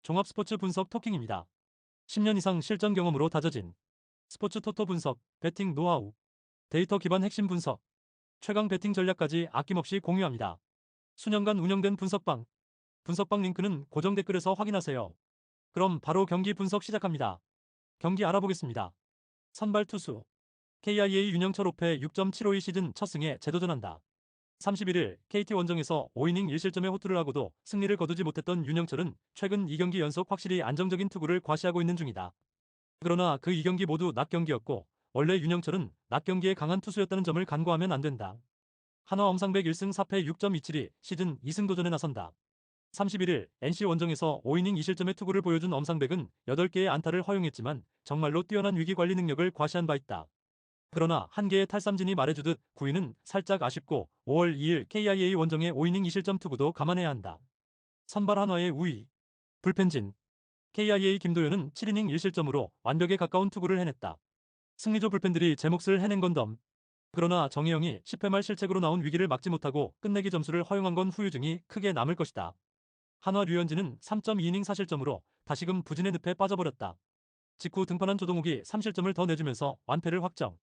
종합스포츠 분석 토킹입니다. 10년 이상 실전 경험으로 다져진 스포츠 토토 분석, 배팅 노하우, 데이터 기반 핵심 분석, 최강 배팅 전략까지 아낌없이 공유합니다. 수년간 운영된 분석방 링크는 고정 댓글에서 확인하세요. 그럼 바로 경기 분석 시작합니다. 경기 알아보겠습니다. 선발 투수 KIA 윤영철 5패 6.752 시즌 첫 승에 재도전한다. 31일 KT 원정에서 5이닝 1실점의 호투를 하고도 승리를 거두지 못했던 윤영철은 최근 2경기 연속 확실히 안정적인 투구를 과시하고 있는 중이다. 그러나 그 2경기 모두 낮 경기였고 원래 윤영철은 낮 경기에 강한 투수였다는 점을 간과하면 안 된다. 한화 엄상백 1승 4패 6.27이 시즌 2승 도전에 나선다. 31일 NC 원정에서 5이닝 2실점의 투구를 보여준 엄상백은 8개의 안타를 허용했지만 정말로 뛰어난 위기관리 능력을 과시한 바 있다. 그러나 한 개의 탈삼진이 말해주듯 9위는 살짝 아쉽고 5월 2일 KIA 원정의 5이닝 2실점 투구도 감안해야 한다. 선발 한화의 우위 불펜진 KIA 김도현은 7이닝 1실점으로 완벽에 가까운 투구를 해냈다. 승리조 불펜들이 제 몫을 해낸 건 덤. 그러나 정혜영이 10회 말 실책으로 나온 위기를 막지 못하고 끝내기 점수를 허용한 건 후유증이 크게 남을 것이다. 한화 류현진은 3.2이닝 4실점으로 다시금 부진의 늪에 빠져버렸다. 직후 등판한 조동욱이 3실점을 더 내주면서 완패를 확정.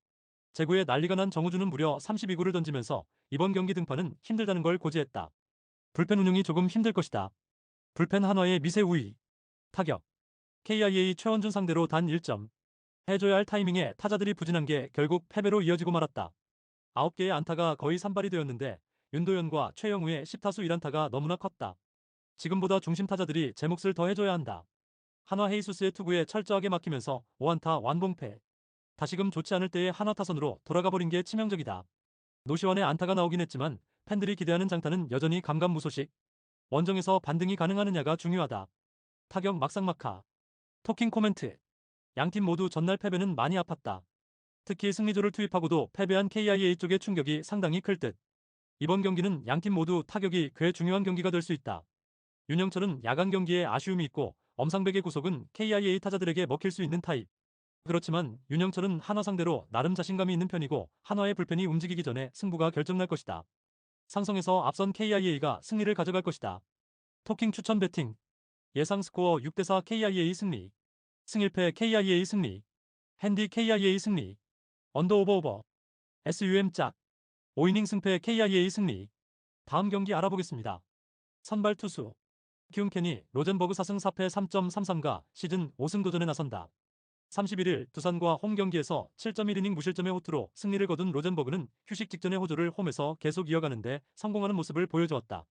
제구에 난리가 난 정우주는 무려 32구를 던지면서 이번 경기 등판은 힘들다는 걸 고지했다. 불펜 운용이 조금 힘들 것이다. 불펜 한화의 미세 우위. 타격. KIA 최원준 상대로 단 1점. 해줘야 할 타이밍에 타자들이 부진한 게 결국 패배로 이어지고 말았다. 9개의 안타가 거의 산발이 되었는데 윤도현과 최영우의 10타수 1안타가 너무나 컸다. 지금보다 중심 타자들이 제 몫을 더 해줘야 한다. 한화 헤이수스의 투구에 철저하게 막히면서 5안타 완봉패. 다시금 좋지 않을 때의 한화 타선으로 돌아가버린 게 치명적이다. 노시환의 안타가 나오긴 했지만 팬들이 기대하는 장타는 여전히 감감무소식. 원정에서 반등이 가능하느냐가 중요하다. 타격 막상막하. 토킹 코멘트. 양팀 모두 전날 패배는 많이 아팠다. 특히 승리조를 투입하고도 패배한 KIA 쪽의 충격이 상당히 클 듯. 이번 경기는 양팀 모두 타격이 꽤 중요한 경기가 될 수 있다. 윤영철은 야간 경기에 아쉬움이 있고 엄상백의 구속은 KIA 타자들에게 먹힐 수 있는 타입. 그렇지만 윤영철은 한화 상대로 나름 자신감이 있는 편이고 한화의 불펜이 움직이기 전에 승부가 결정날 것이다. 상성에서 앞선 KIA가 승리를 가져갈 것이다. 토킹 추천 배팅. 예상 스코어 6대4 KIA 승리. 승1패 KIA 승리. 핸디 KIA 승리. 언더 오버 SUM 짝. 5이닝 승패 KIA 승리. 다음 경기 알아보겠습니다. 선발 투수 키움 캐니 로젠버그 4승 4패 3.33가 시즌 5승 도전에 나선다. 31일 두산과 홈 경기에서 7.1이닝 무실점의 호투로 승리를 거둔 로젠버그는 휴식 직전의 호조를 홈에서 계속 이어가는데 성공하는 모습을 보여주었다.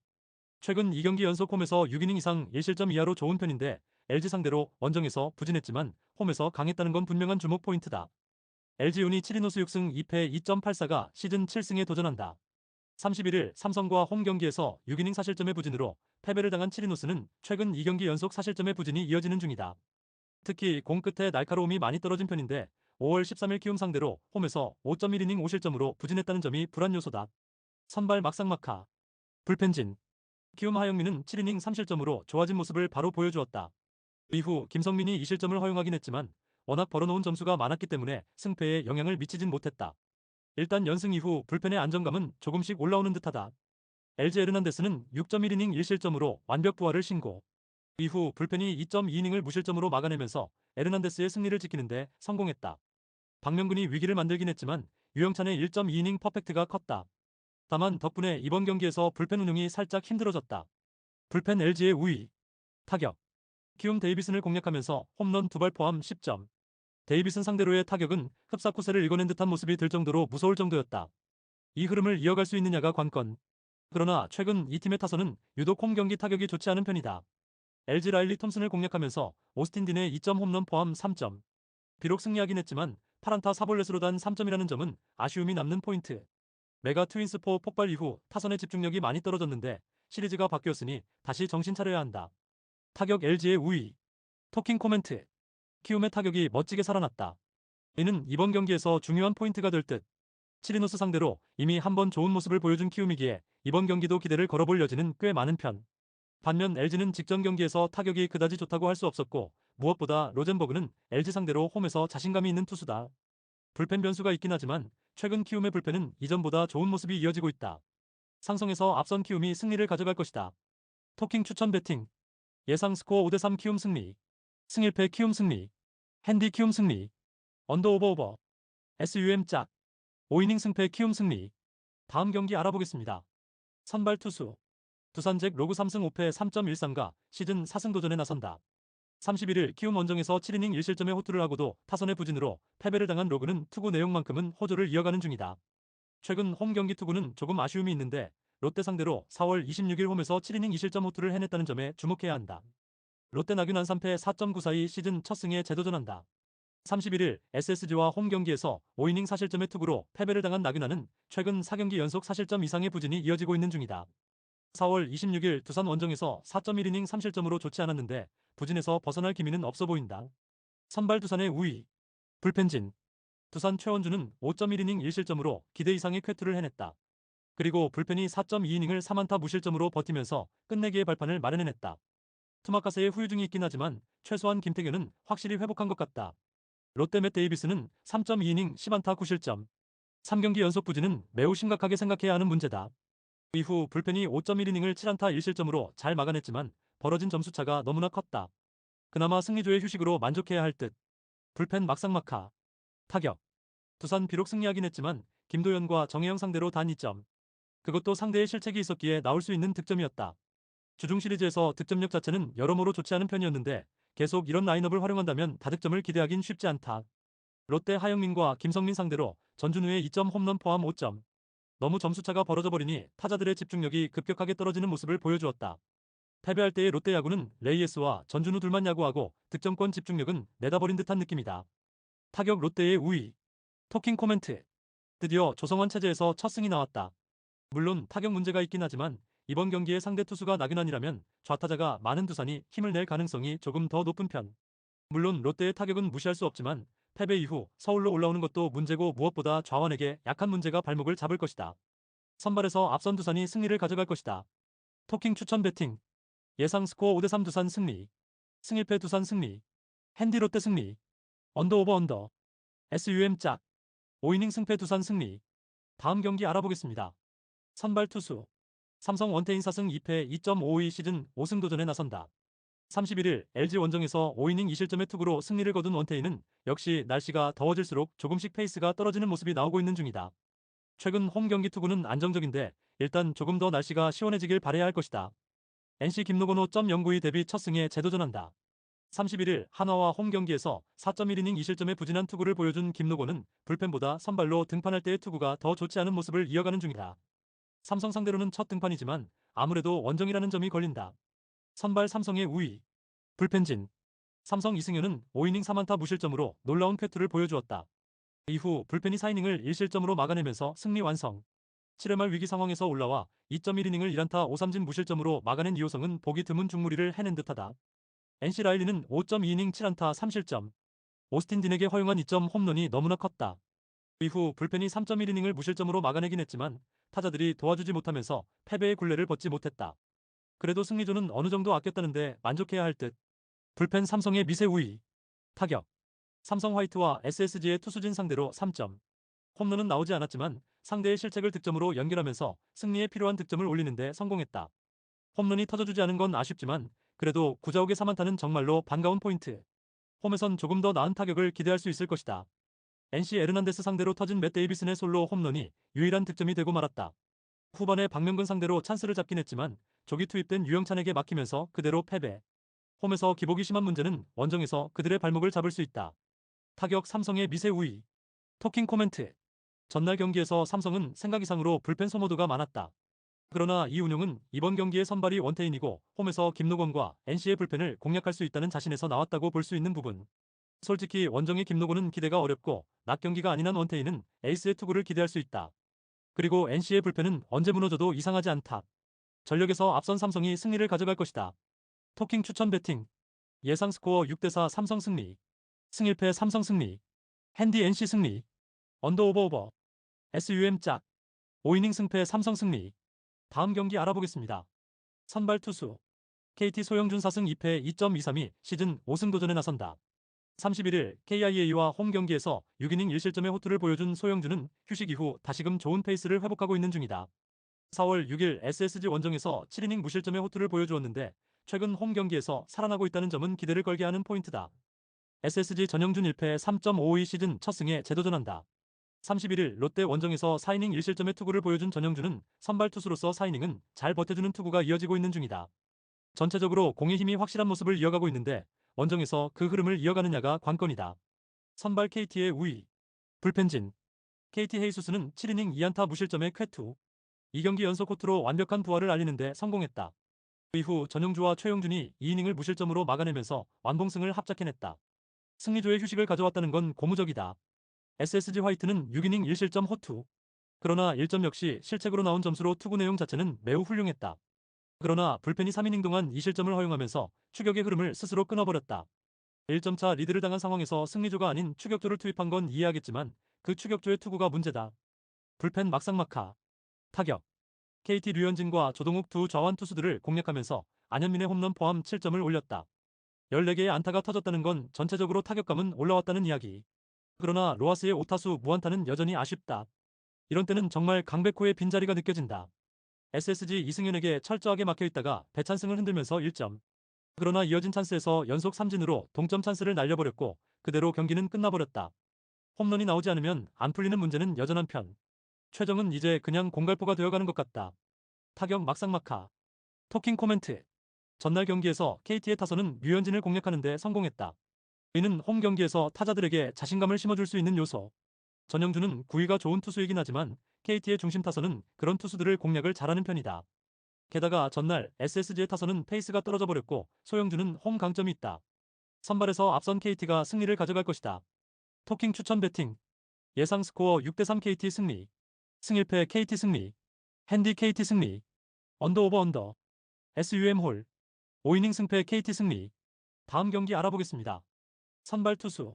최근 2경기 연속 홈에서 6이닝 이상 1실점 이하로 좋은 편인데 LG 상대로 원정에서 부진했지만 홈에서 강했다는 건 분명한 주목 포인트다. LG 운이 7이노스 6승 2패 2.84가 시즌 7승에 도전한다. 31일 삼성과 홈 경기에서 6이닝 4실점의 부진으로 패배를 당한 7이노스는 최근 2경기 연속 4실점의 부진이 이어지는 중이다. 특히 공 끝에 날카로움이 많이 떨어진 편인데 5월 13일 키움 상대로 홈에서 5.1이닝 5실점으로 부진했다는 점이 불안 요소다. 선발 막상막하. 불펜진. 키움 하영민은 7이닝 3실점으로 좋아진 모습을 바로 보여주었다. 이후 김성민이 2실점을 허용하긴 했지만 워낙 벌어놓은 점수가 많았기 때문에 승패에 영향을 미치진 못했다. 일단 연승 이후 불펜의 안정감은 조금씩 올라오는 듯하다. LG 에르난데스는 6.1이닝 1실점으로 완벽 부활을 신고. 이후 불펜이 2.2이닝을 무실점으로 막아내면서 에르난데스의 승리를 지키는데 성공했다. 박명근이 위기를 만들긴 했지만 유영찬의 1.2이닝 퍼펙트가 컸다. 다만 덕분에 이번 경기에서 불펜 운용이 살짝 힘들어졌다. 불펜 LG의 우위. 타격. 키움 데이비슨을 공략하면서 홈런 2발 포함 10점. 데이비슨 상대로의 타격은 흡사쿠세를 읽어낸 듯한 모습이 들 정도로 무서울 정도였다. 이 흐름을 이어갈 수 있느냐가 관건. 그러나 최근 이 팀의 타선은 유독 홈 경기 타격이 좋지 않은 편이다. LG 라일리 톰슨을 공략하면서 오스틴 딘의 2점 홈런 포함 3점. 비록 승리하긴 했지만 8안타 4볼넷으로 단 3점이라는 점은 아쉬움이 남는 포인트. 메가 트윈스4 폭발 이후 타선의 집중력이 많이 떨어졌는데 시리즈가 바뀌었으니 다시 정신 차려야 한다. 타격 LG의 우위. 토킹 코멘트. 키움의 타격이 멋지게 살아났다. 이는 이번 경기에서 중요한 포인트가 될 듯. 치리노스 상대로 이미 한번 좋은 모습을 보여준 키움이기에 이번 경기도 기대를 걸어볼 여지는 꽤 많은 편. 반면 LG는 직전 경기에서 타격이 그다지 좋다고 할 수 없었고 무엇보다 로젠버그는 LG 상대로 홈에서 자신감이 있는 투수다. 불펜 변수가 있긴 하지만 최근 키움의 불펜은 이전보다 좋은 모습이 이어지고 있다. 상성에서 앞선 키움이 승리를 가져갈 것이다. 토킹 추천 배팅. 예상 스코어 5대3 키움 승리. 승일패 키움 승리. 핸디 키움 승리. 언더 오버 오버. SUM 짝. 5이닝 승패 키움 승리. 다음 경기 알아보겠습니다. 선발 투수. 두산잭 로그 3승 5패 3.13가 시즌 4승 도전에 나선다. 31일 키움 원정에서 7이닝 1실점의 호투를 하고도 타선의 부진으로 패배를 당한 로그는 투구 내용만큼은 호조를 이어가는 중이다. 최근 홈 경기 투구는 조금 아쉬움이 있는데 롯데 상대로 4월 26일 홈에서 7이닝 2실점 호투를 해냈다는 점에 주목해야 한다. 롯데 나균안 3패 4.94의 시즌 첫 승에 재도전한다. 31일 SSG와 홈 경기에서 5이닝 4실점의 투구로 패배를 당한 나균안은 최근 4경기 연속 4실점 이상의 부진이 이어지고 있는 중이다. 4월 26일 두산 원정에서 4.1이닝 3실점으로 좋지 않았는데 부진에서 벗어날 기미는 없어 보인다. 선발 두산의 우위. 불펜진. 두산 최원주는 5.1이닝 1실점으로 기대 이상의 쾌투를 해냈다. 그리고 불펜이 4.2이닝을 3안타 무실점으로 버티면서 끝내기의 발판을 마련해냈다. 투마카세의 후유증이 있긴 하지만 최소한 김태균은 확실히 회복한 것 같다. 롯데 맷 데이비스는 3.2이닝 10안타 9실점. 3경기 연속 부진은 매우 심각하게 생각해야 하는 문제다. 이후 불펜이 5.1이닝을 7안타 1실점으로 잘 막아냈지만 벌어진 점수차가 너무나 컸다. 그나마 승리조의 휴식으로 만족해야 할 듯. 불펜 막상막하. 타격. 두산 비록 승리하긴 했지만 김도현과 정혜영 상대로 단 2점. 그것도 상대의 실책이 있었기에 나올 수 있는 득점이었다. 주중 시리즈에서 득점력 자체는 여러모로 좋지 않은 편이었는데 계속 이런 라인업을 활용한다면 다득점을 기대하긴 쉽지 않다. 롯데 하영민과 김성민 상대로 전준우의 2점 홈런 포함 5점. 너무 점수차가 벌어져 버리니 타자들의 집중력이 급격하게 떨어지는 모습을 보여주었다. 패배할 때의 롯데 야구는 레이에스와 전준우 둘만 야구하고 득점권 집중력은 내다버린 듯한 느낌이다. 타격 롯데의 우위. 토킹 코멘트. 드디어 조성환 체제에서 첫 승이 나왔다. 물론 타격 문제가 있긴 하지만 이번 경기의 상대 투수가 나균안이라면 좌타자가 많은 두산이 힘을 낼 가능성이 조금 더 높은 편. 물론 롯데의 타격은 무시할 수 없지만 패배 이후 서울로 올라오는 것도 문제고 무엇보다 좌완에게 약한 문제가 발목을 잡을 것이다. 선발에서 앞선 두산이 승리를 가져갈 것이다. 토킹 추천 배팅. 예상 스코어 5대3 두산 승리. 승일패 두산 승리. 핸디 롯데 승리. 언더 오버 언더. SUM 짝. 5이닝 승패 두산 승리. 다음 경기 알아보겠습니다. 선발 투수. 삼성 원태인 4승 2패 2.52 시즌 5승 도전에 나선다. 31일 LG 원정에서 5이닝 2실점의 투구로 승리를 거둔 원태인은 역시 날씨가 더워질수록 조금씩 페이스가 떨어지는 모습이 나오고 있는 중이다. 최근 홈 경기 투구는 안정적인데 일단 조금 더 날씨가 시원해지길 바라야 할 것이다. NC 김노건 5.09의 데뷔 첫 승에 재도전한다. 31일 한화와 홈 경기에서 4.1이닝 2실점의 부진한 투구를 보여준 김노곤은 불펜보다 선발로 등판할 때의 투구가 더 좋지 않은 모습을 이어가는 중이다. 삼성 상대로는 첫 등판이지만 아무래도 원정이라는 점이 걸린다. 선발 삼성의 우위. 불펜진. 삼성 이승현은 5이닝 3안타 무실점으로 놀라운 쾌투를 보여주었다. 이후 불펜이 4이닝을 1실점으로 막아내면서 승리 완성. 7회 말 위기 상황에서 올라와 2.1이닝을 1안타 5삼진 무실점으로 막아낸 이호성은 보기 드문 중무리를 해낸 듯하다. NC 라일리는 5.2이닝 7안타 3실점. 오스틴 딘에게 허용한 2점 홈런이 너무나 컸다. 이후 불펜이 3.1이닝을 무실점으로 막아내긴 했지만 타자들이 도와주지 못하면서 패배의 굴레를 벗지 못했다. 그래도 승리조는 어느 정도 아꼈다는데 만족해야 할 듯. 불펜 삼성의 미세 우위. 타격. 삼성 화이트와 SSG의 투수진 상대로 3점. 홈런은 나오지 않았지만 상대의 실책을 득점으로 연결하면서 승리에 필요한 득점을 올리는데 성공했다. 홈런이 터져주지 않은 건 아쉽지만 그래도 구자욱의 3안타는 정말로 반가운 포인트. 홈에선 조금 더 나은 타격을 기대할 수 있을 것이다. NC 에르난데스 상대로 터진 맷 데이비슨의 솔로 홈런이 유일한 득점이 되고 말았다. 후반에 박명근 상대로 찬스를 잡긴 했지만 조기 투입된 유영찬에게 막히면서 그대로 패배. 홈에서 기복이 심한 문제는 원정에서 그들의 발목을 잡을 수 있다. 타격 삼성의 미세 우위. 토킹 코멘트. 전날 경기에서 삼성은 생각 이상으로 불펜 소모도가 많았다. 그러나 이 운용은 이번 경기의 선발이 원태인이고 홈에서 김노건과 NC의 불펜을 공략할 수 있다는 자신에서 나왔다고 볼 수 있는 부분. 솔직히 원정의 김노건은 기대가 어렵고 낮 경기가 아닌 한 원태인은 에이스의 투구를 기대할 수 있다. 그리고 NC의 불펜은 언제 무너져도 이상하지 않다. 전력에서 앞선 삼성이 승리를 가져갈 것이다. 토킹 추천 배팅. 예상 스코어 6대4 삼성 승리. 승일패 삼성 승리. 핸디 NC 승리. 언더 오버 오버. SUM 짝. 5이닝 승패 삼성 승리. 다음 경기 알아보겠습니다. 선발 투수. KT 소영준 4승 2패 2.23이 시즌 5승 도전에 나선다. 31일 KIA와 홈 경기에서 6이닝 1실점의 호투를 보여준 소영준은 휴식 이후 다시금 좋은 페이스를 회복하고 있는 중이다. 4월 6일 SSG 원정에서 7이닝 무실점의 호투를 보여주었는데 최근 홈 경기에서 살아나고 있다는 점은 기대를 걸게 하는 포인트다. SSG 전영준 1패 3.52 시즌 첫 승에 재도전한다. 31일 롯데 원정에서 4이닝 1실점의 투구를 보여준 전영준은 선발 투수로서 4이닝은 잘 버텨주는 투구가 이어지고 있는 중이다. 전체적으로 공의 힘이 확실한 모습을 이어가고 있는데 원정에서 그 흐름을 이어가느냐가 관건이다. 선발 KT의 우위, 불펜진. KT 헤이수스는 7이닝 2안타 무실점의 쾌투. 2경기 연속 호투로 완벽한 부활을 알리는데 성공했다. 이후 전용주와 최용준이 2이닝을 무실점으로 막아내면서 완봉승을 합작해냈다. 승리조의 휴식을 가져왔다는 건 고무적이다. SSG 화이트는 6이닝 1실점 호투. 그러나 1점 역시 실책으로 나온 점수로 투구 내용 자체는 매우 훌륭했다. 그러나 불펜이 3이닝 동안 2실점을 허용하면서 추격의 흐름을 스스로 끊어버렸다. 1점차 리드를 당한 상황에서 승리조가 아닌 추격조를 투입한 건 이해하겠지만 그 추격조의 투구가 문제다. 불펜 막상막하. 타격. KT 류현진과 조동욱 두 좌완 투수들을 공략하면서 안현민의 홈런 포함 7점을 올렸다. 14개의 안타가 터졌다는 건 전체적으로 타격감은 올라왔다는 이야기. 그러나 로하스의 5타수 무안타는 여전히 아쉽다. 이런 때는 정말 강백호의 빈자리가 느껴진다. SSG 이승현에게 철저하게 막혀있다가 배찬승을 흔들면서 1점. 그러나 이어진 찬스에서 연속 삼진으로 동점 찬스를 날려버렸고 그대로 경기는 끝나버렸다. 홈런이 나오지 않으면 안 풀리는 문제는 여전한 편. 최정은 이제 그냥 공갈포가 되어가는 것 같다. 타격 막상막하. 토킹 코멘트. 전날 경기에서 KT의 타선은 류현진을 공략하는데 성공했다. 이는 홈 경기에서 타자들에게 자신감을 심어줄 수 있는 요소. 전영준은 구위가 좋은 투수이긴 하지만 KT의 중심 타선은 그런 투수들을 공략을 잘하는 편이다. 게다가 전날 SSG의 타선은 페이스가 떨어져 버렸고 소영준은 홈 강점이 있다. 선발에서 앞선 KT가 승리를 가져갈 것이다. 토킹 추천 배팅. 예상 스코어 6대3 KT 승리. 승1패 KT 승리. 핸디 KT 승리. 언더 오버 언더. SUM 홀. 5이닝 승패 KT 승리. 다음 경기 알아보겠습니다. 선발 투수.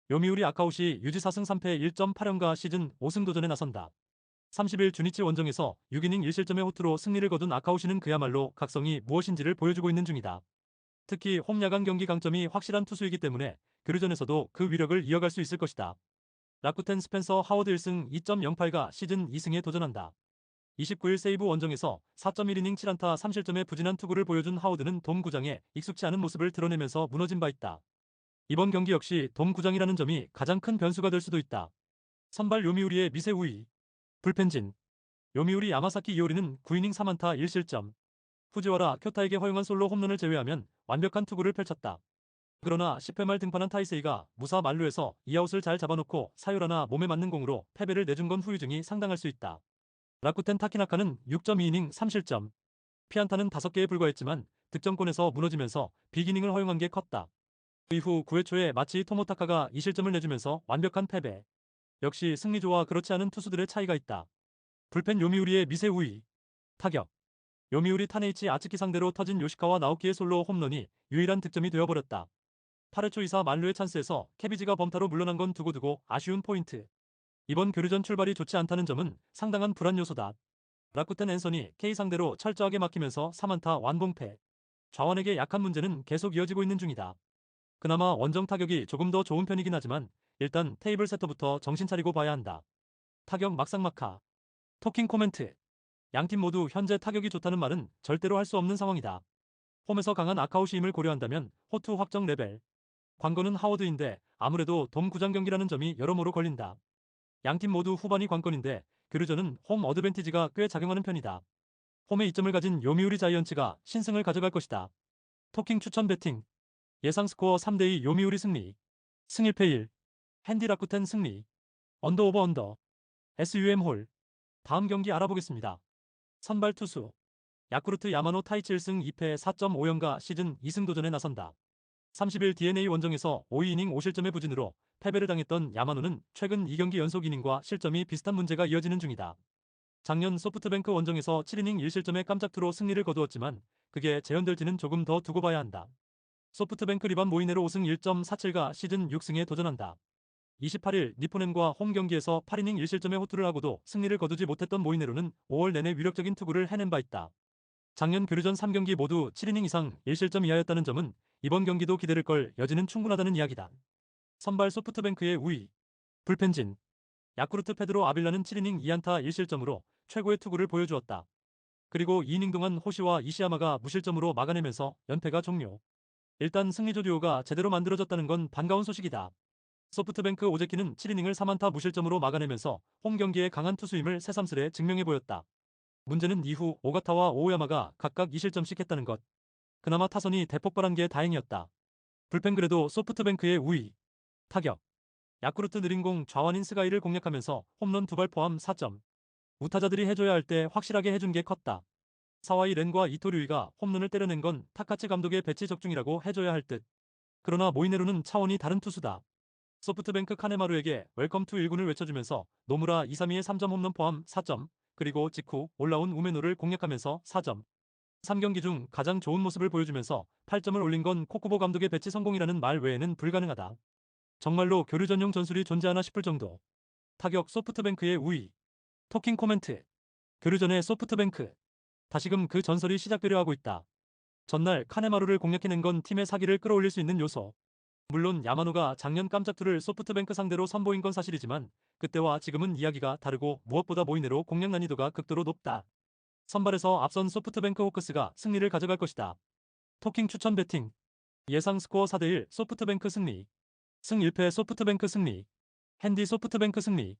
요미우리 아카우시 유지 4승 3패 1.8연가 시즌 5승 도전에 나선다. 30일 주니치 원정에서 6이닝 1실점의 호투로 승리를 거둔 아카우시는 그야말로 각성이 무엇인지를 보여주고 있는 중이다. 특히 홈 야간 경기 강점이 확실한 투수이기 때문에 교류전에서도 그 위력을 이어갈 수 있을 것이다. 라쿠텐 스펜서 하워드 1승 2.08가 시즌 2승에 도전한다. 29일 세이브 원정에서 4.1이닝 7안타 3실점의 부진한 투구를 보여준 하워드는 돔 구장에 익숙치 않은 모습을 드러내면서 무너진 바 있다. 이번 경기 역시 돔 구장이라는 점이 가장 큰 변수가 될 수도 있다. 선발 요미우리의 미세 우위. 불펜진. 요미우리 야마사키 이오리는 9이닝 3안타 1실점. 후지와라 쿄타에게 허용한 솔로 홈런을 제외하면 완벽한 투구를 펼쳤다. 그러나 10회 말 등판한 타이세이가 무사 만루에서 2아웃을 잘 잡아놓고 사유라나 몸에 맞는 공으로 패배를 내준 건 후유증이 상당할 수 있다. 라쿠텐 타키나카는 6.2이닝 3실점. 피안타는 5개에 불과했지만 득점권에서 무너지면서 빅이닝을 허용한 게 컸다. 이후 9회 초에 마치 토모타카가 2실점을 내주면서 완벽한 패배. 역시 승리조와 그렇지 않은 투수들의 차이가 있다. 불펜 요미우리의 미세 우위. 타격. 요미우리 타네이치 아츠키 상대로 터진 요시카와 나오키의 솔로 홈런이 유일한 득점이 되어버렸다. 8회 초 2사 만루의 찬스에서 케비지가 범타로 물러난 건 두고두고 아쉬운 포인트. 이번 교류전 출발이 좋지 않다는 점은 상당한 불안 요소다. 라쿠텐 앤서니 K 상대로 철저하게 막히면서 3안타 완봉패. 좌완에게 약한 문제는 계속 이어지고 있는 중이다. 그나마 원정 타격이 조금 더 좋은 편이긴 하지만 일단 테이블 세터부터 정신 차리고 봐야 한다. 타격 막상막하. 토킹 코멘트. 양팀 모두 현재 타격이 좋다는 말은 절대로 할 수 없는 상황이다. 홈에서 강한 아카우시 힘을 고려한다면 호투 확정 레벨. 관건은 하워드인데 아무래도 돔 구장 경기라는 점이 여러모로 걸린다. 양팀 모두 후반이 관건인데 교류전은 홈 어드밴티지가 꽤 작용하는 편이다. 홈에 이점을 가진 요미우리 자이언츠가 신승을 가져갈 것이다. 토킹 추천 배팅. 예상 스코어 3대2 요미우리 승리. 승1패 1. 핸디 라쿠텐 승리. 언더 오버 언더. SUM 홀. 다음 경기 알아보겠습니다. 선발 투수. 야쿠르트 야마노 타이치 1승 2패 4.5연가 시즌 2승 도전에 나선다. 30일 DNA 원정에서 5이닝 5실점의 부진으로 패배를 당했던 야마노는 최근 2경기 연속 이닝과 실점이 비슷한 문제가 이어지는 중이다. 작년 소프트뱅크 원정에서 7이닝 1실점의 깜짝투로 승리를 거두었지만 그게 재현될지는 조금 더 두고 봐야 한다. 소프트뱅크 리반 모이네로 5승 1.47가 시즌 6승에 도전한다. 28일 니포넴과 홈 경기에서 8이닝 1실점의 호투를 하고도 승리를 거두지 못했던 모이네로는 5월 내내 위력적인 투구를 해낸 바 있다. 작년 교류전 3경기 모두 7이닝 이상 1실점 이하였다는 점은 이번 경기도 기대를 걸 여지는 충분하다는 이야기다. 선발 소프트뱅크의 우위. 불펜진. 야쿠르트 페드로 아빌라는 7이닝 2안타 1실점으로 최고의 투구를 보여주었다. 그리고 2이닝 동안 호시와 이시야마가 무실점으로 막아내면서 연패가 종료. 일단 승리조 듀오가 제대로 만들어졌다는 건 반가운 소식이다. 소프트뱅크 오재키는 7이닝을 4안타 무실점으로 막아내면서 홈 경기에 강한 투수임을 새삼스레 증명해 보였다. 문제는 이후 오가타와 오오야마가 각각 2실점씩 했다는 것. 그나마 타선이 대폭발한 게 다행이었다. 불펜 그래도 소프트뱅크의 우위. 타격. 야쿠르트 느린 공 좌완인 스가이를 공략하면서 홈런 2발 포함 4점. 우타자들이 해줘야 할 때 확실하게 해준 게 컸다. 사와이 렌과 이토류이가 홈런을 때려낸 건 타카츠 감독의 배치 적중이라고 해줘야 할 듯. 그러나 모이네로는 차원이 다른 투수다. 소프트뱅크 카네마루에게 웰컴 투 1군을 외쳐주면서 노무라 2-3-2의 3점 홈런 포함 4점, 그리고 직후 올라온 우메노를 공략하면서 4점. 3경기 중 가장 좋은 모습을 보여주면서 8점을 올린 건 코쿠보 감독의 배치 성공이라는 말 외에는 불가능하다. 정말로 교류 전용 전술이 존재하나 싶을 정도. 타격 소프트뱅크의 우위. 토킹 코멘트. 교류 전의 소프트뱅크. 다시금 그 전설이 시작되려 하고 있다. 전날 카네마루를 공략해낸 건 팀의 사기를 끌어올릴 수 있는 요소. 물론 야마노가 작년 깜짝투를 소프트뱅크 상대로 선보인 건 사실이지만 그때와 지금은 이야기가 다르고 무엇보다 모이네로 공략 난이도가 극도로 높다. 선발에서 앞선 소프트뱅크 호크스가 승리를 가져갈 것이다. 토킹 추천 배팅. 예상 스코어 4대1 소프트뱅크 승리. 승 1패 소프트뱅크 승리. 핸디 소프트뱅크 승리.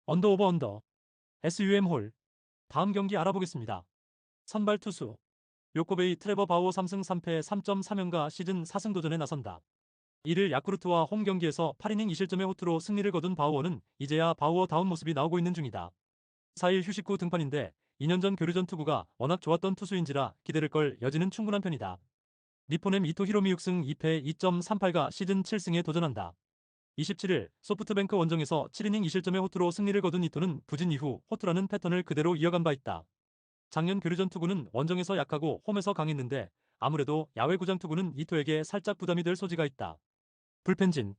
언더 오버 언더. SUM 홀. 다음 경기 알아보겠습니다. 선발 투수. 요코베이 트레버 바우어 3승 3패 3.3연가 시즌 4승 도전에 나선다. 이를 야쿠르트와 홈 경기에서 8이닝 2실점의 호투로 승리를 거둔 바우어는 이제야 바우어다운 모습이 나오고 있는 중이다. 4일 휴식 후 등판인데 2년 전 교류전 투구가 워낙 좋았던 투수인지라 기대를 걸 여지는 충분한 편이다. 니포넴 이토 히로미 6승 2패 2.38가 시즌 7승에 도전한다. 27일 소프트뱅크 원정에서 7이닝 2실점의 호투로 승리를 거둔 이토는 부진 이후 호투라는 패턴을 그대로 이어간 바 있다. 작년 교류전 투구는 원정에서 약하고 홈에서 강했는데 아무래도 야외 구장 투구는 이토에게 살짝 부담이 될 소지가 있다. 불펜진.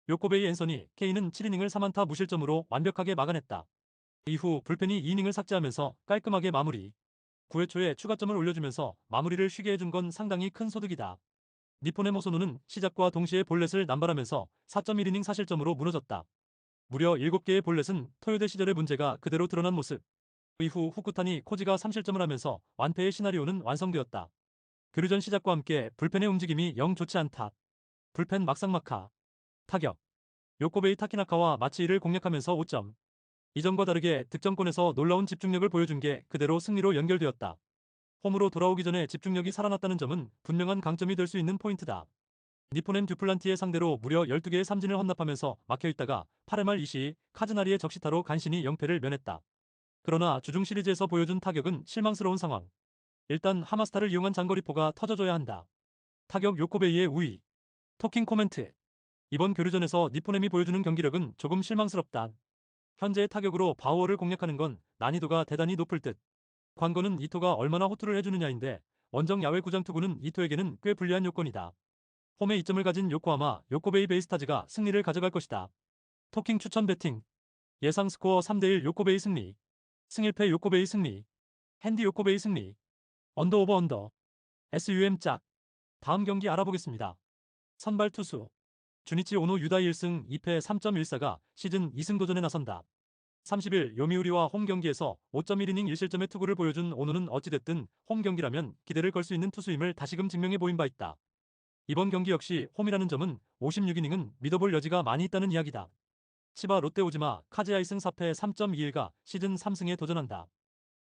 요코베이 앤서니 K는 7이닝을 3안타 무실점으로 완벽하게 막아냈다. 이후 불펜이 2이닝을 삭제하면서 깔끔하게 마무리. 9회 초에 추가점을 올려주면서 마무리를 쉬게 해준 건 상당히 큰 소득이다. 니포네 모소노는 시작과 동시에 볼넷을 남발하면서 4.1이닝 사실점으로 무너졌다. 무려 7개의 볼넷은 토요대 시절의 문제가 그대로 드러난 모습. 이후 후쿠타니 코지가 3실점을 하면서 완패의 시나리오는 완성되었다. 교류전 시작과 함께 불펜의 움직임이 영 좋지 않다. 불펜 막상막하. 타격. 요코베이 타키나카와 마치이를 공략하면서 5점. 이전과 다르게 득점권에서 놀라운 집중력을 보여준 게 그대로 승리로 연결되었다. 홈으로 돌아오기 전에 집중력이 살아났다는 점은 분명한 강점이 될 수 있는 포인트다. 니포넴 듀플란티의 상대로 무려 12개의 삼진을 헌납하면서 막혀있다가 8회 말 이시 카즈나리의 적시타로 간신히 0패를 면했다. 그러나 주중 시리즈에서 보여준 타격은 실망스러운 상황. 일단 하마스타를 이용한 장거리포가 터져줘야 한다. 타격 요코베이의 우위. 토킹 코멘트. 이번 교류전에서 니포넴이 보여주는 경기력은 조금 실망스럽다. 현재의 타격으로 바우어를 공략하는 건 난이도가 대단히 높을 듯. 관건은 이토가 얼마나 호투를 해주느냐인데 원정 야외 구장 투구는 이토에게는 꽤 불리한 요건이다. 홈에 이점을 가진 요코하마 요코베이 베이스타즈가 승리를 가져갈 것이다. 토킹 추천 배팅. 예상 스코어 3대1 요코베이 승리. 승1패 요코베이 승리. 핸디 요코베이 승리. 언더 오버 언더. SUM 짝. 다음 경기 알아보겠습니다. 선발 투수. 주니치 오노 유다이 1승 2패 3.14가 시즌 2승 도전에 나선다. 30일 요미우리와 홈 경기에서 5.1이닝 1실점의 투구를 보여준 오노는 어찌됐든 홈 경기라면 기대를 걸 수 있는 투수임을 다시금 증명해 보인 바 있다. 이번 경기 역시 홈이라는 점은 56이닝은 믿어볼 여지가 많이 있다는 이야기다. 치바 롯데오지마 카즈야 2승 4패 3.21가 시즌 3승에 도전한다.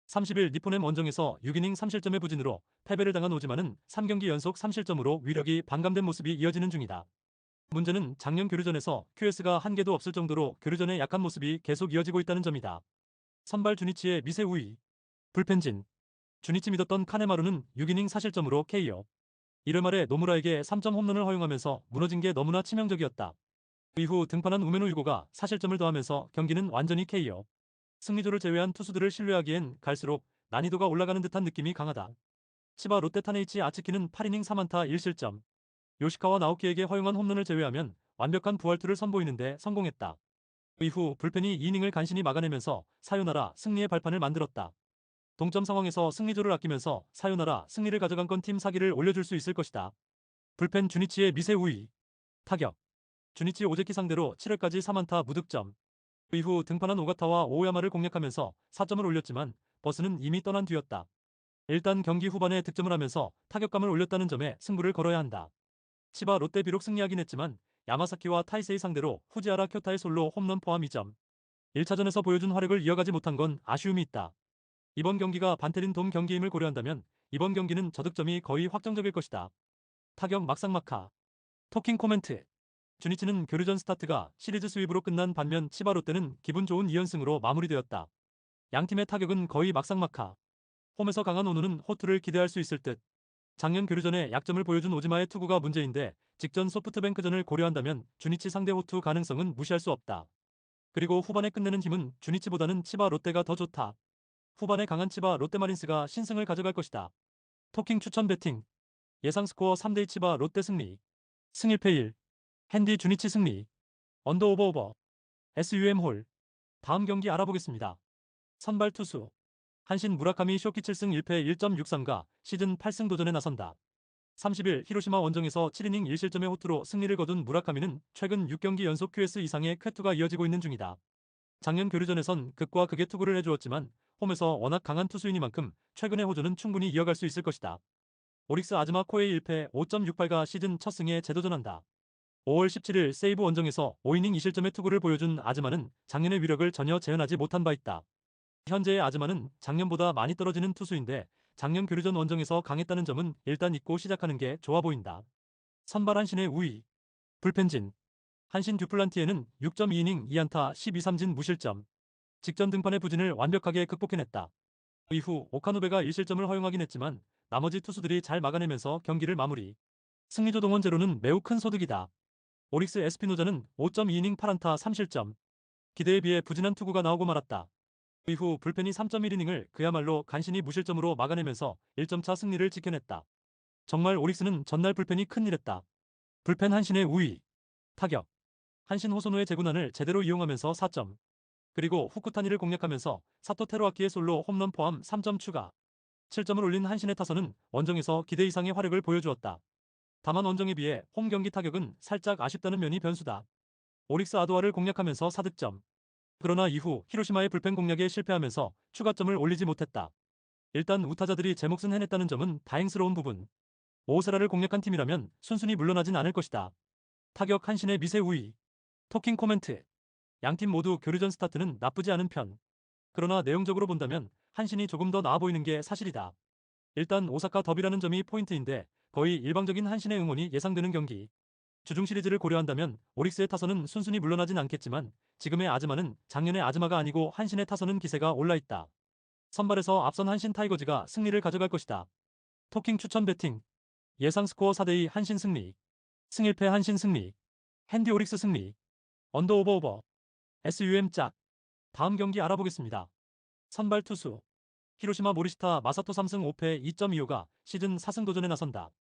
30일 니포넴 원정에서 6이닝 3실점의 부진으로 패배를 당한 오지마는 3경기 연속 3실점으로 위력이 반감된 모습이 이어지는 중이다. 문제는 작년 교류전에서 QS가 한 개도 없을 정도로 교류전의 약한 모습이 계속 이어지고 있다는 점이다. 선발 주니치의 미세 우위. 불펜진. 주니치 믿었던 카네마루는 6이닝 사실점으로 KO. 1회 말에 노무라에게 3점 홈런을 허용하면서 무너진 게 너무나 치명적이었다. 이후 등판한 우메노 유고가 사실점을 더하면서 경기는 완전히 KO. 승리조를 제외한 투수들을 신뢰하기엔 갈수록 난이도가 올라가는 듯한 느낌이 강하다. 치바 롯데 타네이치 아츠키는 8이닝 3안타 1실점. 요시카와 나오키에게 허용한 홈런을 제외하면 완벽한 부활투를 선보이는데 성공했다. 이후 불펜이 2이닝을 간신히 막아내면서 사요나라 승리의 발판을 만들었다. 동점 상황에서 승리조를 아끼면서 사요나라 승리를 가져간 건 팀 사기를 올려줄 수 있을 것이다. 불펜 주니치의 미세 우위. 타격. 주니치 오제키 상대로 7회까지 3안타 무득점. 이후 등판한 오가타와 오오야마를 공략하면서 4점을 올렸지만 버스는 이미 떠난 뒤였다. 일단 경기 후반에 득점을 하면서 타격감을 올렸다는 점에 승부를 걸어야 한다. 치바 롯데 비록 승리하긴 했지만 야마사키와 타이세이 상대로 후지하라 쿄타의 솔로 홈런 포함 2점. 1차전에서 보여준 화력을 이어가지 못한 건 아쉬움이 있다. 이번 경기가 반테린 돔 경기임을 고려한다면 이번 경기는 저득점이 거의 확정적일 것이다. 타격 막상막하. 토킹 코멘트. 주니치는 교류전 스타트가 시리즈 스윕으로 끝난 반면 치바 롯데는 기분 좋은 2연승으로 마무리되었다. 양팀의 타격은 거의 막상막하. 홈에서 강한 오누는 호투를 기대할 수 있을 듯. 작년 교류전에 약점을 보여준 오지마의 투구가 문제인데 직전 소프트뱅크전을 고려한다면 주니치 상대 호투 가능성은 무시할 수 없다. 그리고 후반에 끝내는 힘은 주니치보다는 치바 롯데가 더 좋다. 후반에 강한 치바 롯데마린스가 신승을 가져갈 것이다. 토킹 추천 배팅. 예상 스코어 3대2 치바 롯데 승리. 승 1패 1. 핸디 주니치 승리. 언더 오버. SUM 홀. 다음 경기 알아보겠습니다. 선발 투수. 한신 무라카미 쇼키 7승 1패 1.63가 시즌 8승 도전에 나선다. 30일 히로시마 원정에서 7이닝 1실점의 호투로 승리를 거둔 무라카미는 최근 6경기 연속 QS 이상의 쾌투가 이어지고 있는 중이다. 작년 교류전에선 극과 극의 투구를 해주었지만 홈에서 워낙 강한 투수이니만큼 최근의 호조는 충분히 이어갈 수 있을 것이다. 오릭스 아즈마 코에이 1패 5.68가 시즌 첫 승에 재도전한다. 5월 17일 세이브 원정에서 5이닝 2실점의 투구를 보여준 아즈마는 작년의 위력을 전혀 재현하지 못한 바 있다. 현재의 아즈마는 작년보다 많이 떨어지는 투수인데 작년 교류전 원정에서 강했다는 점은 일단 잊고 시작하는 게 좋아 보인다. 선발 한신의 우위. 불펜진. 한신 듀플란티에는 6.2이닝 2안타 12삼진 무실점. 직전 등판의 부진을 완벽하게 극복해냈다. 이후 오카노베가 1실점을 허용하긴 했지만 나머지 투수들이 잘 막아내면서 경기를 마무리. 승리조 동원 제로는 매우 큰 소득이다. 오릭스 에스피노자는 5.2이닝 8안타 3실점. 기대에 비해 부진한 투구가 나오고 말았다. 이후 불펜이 3.1이닝을 그야말로 간신히 무실점으로 막아내면서 1점차 승리를 지켜냈다. 정말 오릭스는 전날 불펜이 큰일했다. 불펜 한신의 우위. 타격. 한신 호소노의 제구난을 제대로 이용하면서 4점. 그리고 후쿠타니를 공략하면서 사토 테로아키의 솔로 홈런 포함 3점 추가. 7점을 올린 한신의 타선은 원정에서 기대 이상의 화력을 보여주었다. 다만 원정에 비해 홈 경기 타격은 살짝 아쉽다는 면이 변수다. 오릭스 아도아를 공략하면서 4득점. 그러나 이후 히로시마의 불펜 공략에 실패하면서 추가점을 올리지 못했다. 일단 우타자들이 제 몫은 해냈다는 점은 다행스러운 부분. 오세라를 공략한 팀이라면 순순히 물러나진 않을 것이다. 타격 한신의 미세 우위. 토킹 코멘트. 양팀 모두 교류전 스타트는 나쁘지 않은 편. 그러나 내용적으로 본다면 한신이 조금 더 나아 보이는 게 사실이다. 일단 오사카 더비라는 점이 포인트인데 거의 일방적인 한신의 응원이 예상되는 경기. 주중 시리즈를 고려한다면 오릭스의 타선은 순순히 물러나진 않겠지만 지금의 아즈마는 작년의 아즈마가 아니고 한신의 타선은 기세가 올라있다. 선발에서 앞선 한신 타이거즈가 승리를 가져갈 것이다. 토킹 추천 배팅. 예상 스코어 4대2 한신 승리. 승 1패 한신 승리. 핸디 오릭스 승리. 언더 오버. SUM 짝. 다음 경기 알아보겠습니다. 선발 투수. 히로시마 모리시타 마사토 3승 5패 2.25가 시즌 4승 도전에 나선다.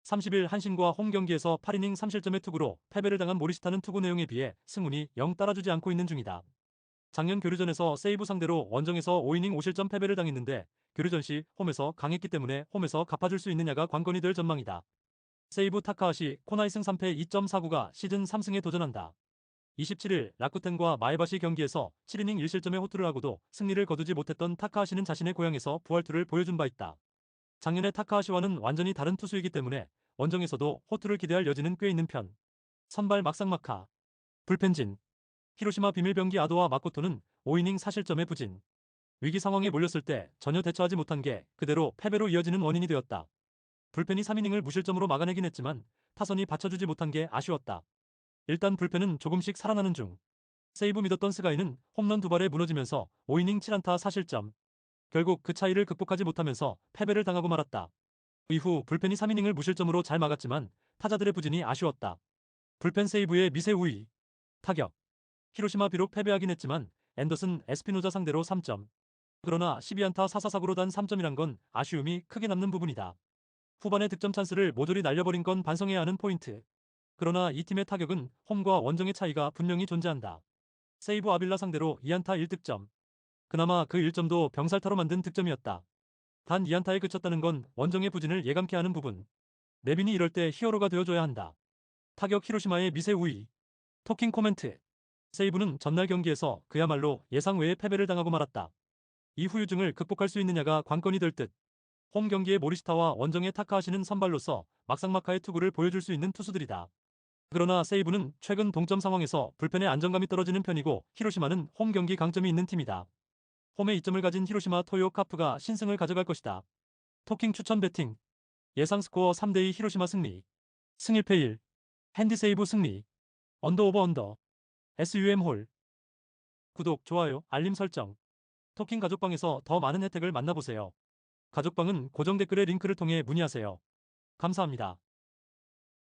30일 한신과 홈 경기에서 8이닝 3실점의 투구로 패배를 당한 모리시타는 투구 내용에 비해 승운이 영 따라주지 않고 있는 중이다. 작년 교류전에서 세이브 상대로 원정에서 5이닝 5실점 패배를 당했는데 교류전 시 홈에서 강했기 때문에 홈에서 갚아줄 수 있느냐가 관건이 될 전망이다. 세이브 타카하시 코나이승 3패 2.49가 시즌 3승에 도전한다. 27일 라쿠텐과 마에바시 경기에서 7이닝 1실점의 호투를 하고도 승리를 거두지 못했던 타카하시는 자신의 고향에서 부활투를 보여준 바 있다. 작년의 타카하시와는 완전히 다른 투수이기 때문에 원정에서도 호투를 기대할 여지는 꽤 있는 편. 선발 막상막하. 불펜진. 히로시마 비밀병기 아도와 마코토는 5이닝 4실점의 부진. 위기 상황에 몰렸을 때 전혀 대처하지 못한 게 그대로 패배로 이어지는 원인이 되었다. 불펜이 3이닝을 무실점으로 막아내긴 했지만 타선이 받쳐주지 못한 게 아쉬웠다. 일단 불펜은 조금씩 살아나는 중. 세이브 믿었던 스가이는 홈런 2발에 무너지면서 5이닝 7안타 4실점. 결국 그 차이를 극복하지 못하면서 패배를 당하고 말았다. 이후 불펜이 3이닝을 무실점으로 잘 막았지만 타자들의 부진이 아쉬웠다. 불펜 세이브의 미세 우위. 타격. 히로시마 비록 패배하긴 했지만 앤더슨 에스피노자 상대로 3점. 그러나 12안타 4사사구로 단 3점이란 건 아쉬움이 크게 남는 부분이다. 후반에 득점 찬스를 모조리 날려버린 건 반성해야 하는 포인트. 그러나 이 팀의 타격은 홈과 원정의 차이가 분명히 존재한다. 세이브 아빌라 상대로 2안타 1득점. 그나마 그 1점도 병살타로 만든 득점이었다. 단 2안타에 그쳤다는 건 원정의 부진을 예감케 하는 부분. 내빈이 이럴 때 히어로가 되어줘야 한다. 타격 히로시마의 미세 우위. 토킹 코멘트. 세이브는 전날 경기에서 그야말로 예상 외의 패배를 당하고 말았다. 이 후유증을 극복할 수 있느냐가 관건이 될 듯. 홈 경기에 모리시타와 원정의 타카하시는 선발로서 막상막하의 투구를 보여줄 수 있는 투수들이다. 그러나 세이브는 최근 동점 상황에서 불펜의 안정감이 떨어지는 편이고 히로시마는 홈 경기 강점이 있는 팀이다. 홈에 이점을 가진 히로시마 토요 카프가 신승을 가져갈 것이다. 토킹 추천 배팅. 예상 스코어 3대2 히로시마 승리. 승일패 1. 핸디세이브 승리. 언더 오버 언더. SUM 홀. 구독, 좋아요, 알림 설정. 토킹 가족방에서 더 많은 혜택을 만나보세요. 가족방은 고정 댓글의 링크를 통해 문의하세요. 감사합니다.